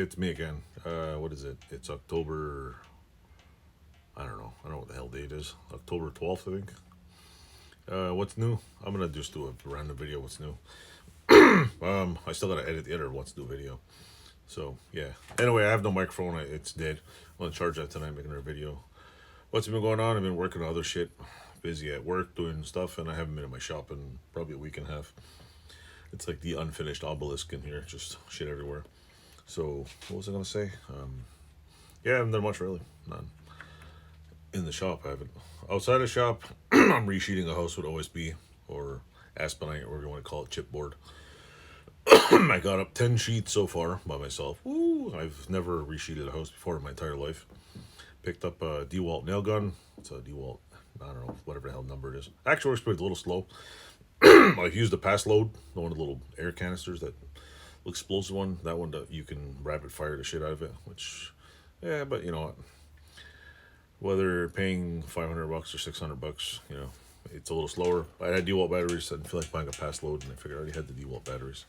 it's me again. What is it? It's October. I don't know. I don't know what the hell date is. October 12th, I think. What's new? I'm gonna just do a random video. What's new? I still gotta edit the other what's new video. So yeah. Anyway, I have no microphone. It's dead. I'm gonna charge that tonight, making another video. What's been going on? I've been working on other shit. Busy at work doing stuff, and I haven't been in my shop in probably a week and a half. It's like the unfinished obelisk in here, just shit everywhere. So what was I gonna say? Yeah, I haven't done much really. None. In the shop, I haven't. Outside the shop, I'm resheeting a house with OSB or Aspenite, or you want to call it chipboard. I got up 10 sheets so far by myself. Woo! I've never resheeted a house before in my entire life. Picked up a DeWalt nail gun. It's a DeWalt, I don't know, whatever the hell number it is. Actually, works pretty a little slow. I've used the pass load, the one of the little air canisters, that explosive one. That one that you can rapid fire the shit out of it, which, yeah, but you know what? Whether paying $500 or $600, you know, it's a little slower. I had DeWalt batteries. I didn't feel like buying a pass load, and I figured I already had the DeWalt batteries.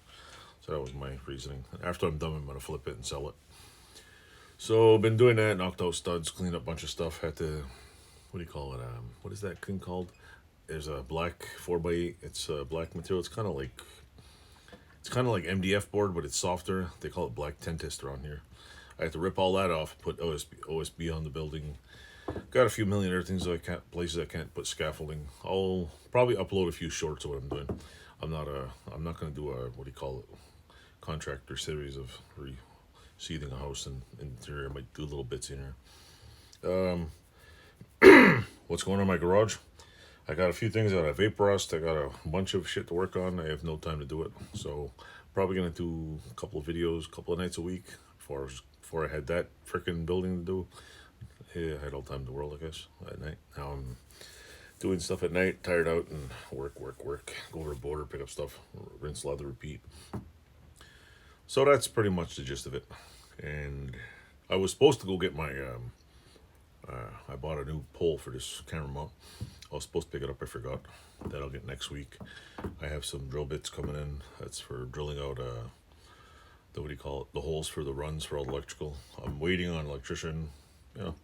So that was my reasoning. After I'm done, I'm going to flip it and sell it. So been doing that, knocked out studs, cleaned up a bunch of stuff. Had to, what do you call it? What is that thing called? There's a black 4x8. It's a black material. It's kind of like MDF board, but it's softer. They call it black tentist around here. I had to rip all that off, put OSB on the building. Got a few million other things places I can't put scaffolding. I'll probably upload a few shorts of what I'm doing. I'm not gonna do a, what do you call it, contractor series of reseating a house and interior. I might do little bits in here. What's going on in my garage? I got a few things that I vaporized. I got a bunch of shit to work on. I have no time to do it. So probably gonna do a couple of videos, a couple of nights a week before I had that freaking building to do. Yeah, I had all time in the world, I guess, at night. Now I'm doing stuff at night, tired out, and work. Go over the border, pick up stuff, rinse, lather, repeat. So that's pretty much the gist of it. And I was supposed to go get my, I bought a new pole for this camera mount. I was supposed to pick it up, I forgot. That I'll get next week. I have some drill bits coming in. That's for drilling out, what do you call it, the holes for the runs for all the electrical. I'm waiting on an electrician, you know.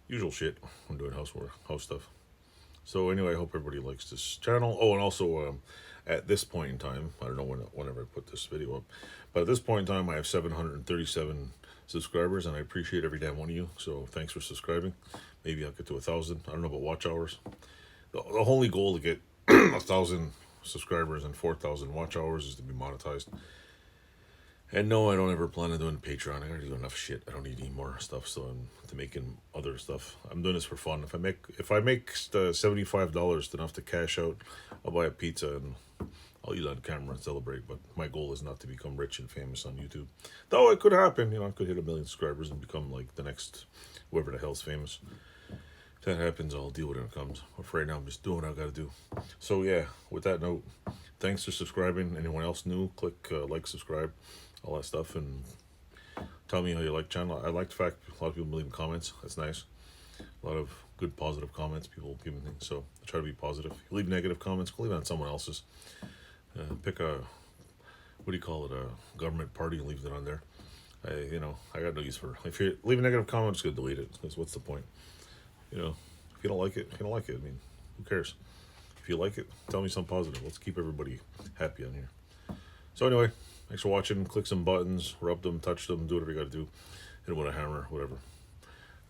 Usual shit when doing house stuff. So anyway, I hope everybody likes this channel. Oh, and also at this point in time, I don't know whenever I put this video up, but at this point in time, I have 737 subscribers, and I appreciate every damn one of you. So thanks for subscribing. Maybe I'll get to 1,000. I don't know about watch hours. The only goal to get 1,000 subscribers and 4,000 watch hours is to be monetized. And no, I don't ever plan on doing Patreon. I already do enough shit. I don't need any more stuff, so I'm to making other stuff. I'm doing this for fun. If I make $75 enough to cash out, I'll buy a pizza and I'll eat on camera and celebrate. But my goal is not to become rich and famous on YouTube. Though it could happen, you know, I could hit 1 million subscribers and become like the next whoever the hell's famous. If that happens, I'll deal with it when it comes. But for right now, I'm just doing what I gotta do. So yeah, with that note, thanks for subscribing. Anyone else new, click like, subscribe, all that stuff, and tell me how you like the channel. I like the fact a lot of people leaving comments. That's nice. A lot of good positive comments, people giving things. So I try to be positive. If you leave negative comments, go leave it on someone else's. Pick a, what do you call it, a government party, and leave it on there. I got no use for it. If you leave a negative comment, I'm just gonna delete it, because what's the point? You know, if you don't like it, you don't like it. I mean, who cares? If you like it, tell me something positive. Let's keep everybody happy on here. So anyway, thanks for watching. Click some buttons, rub them, touch them, do whatever you got to do. Hit them with a hammer, whatever.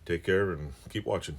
Take care and keep watching.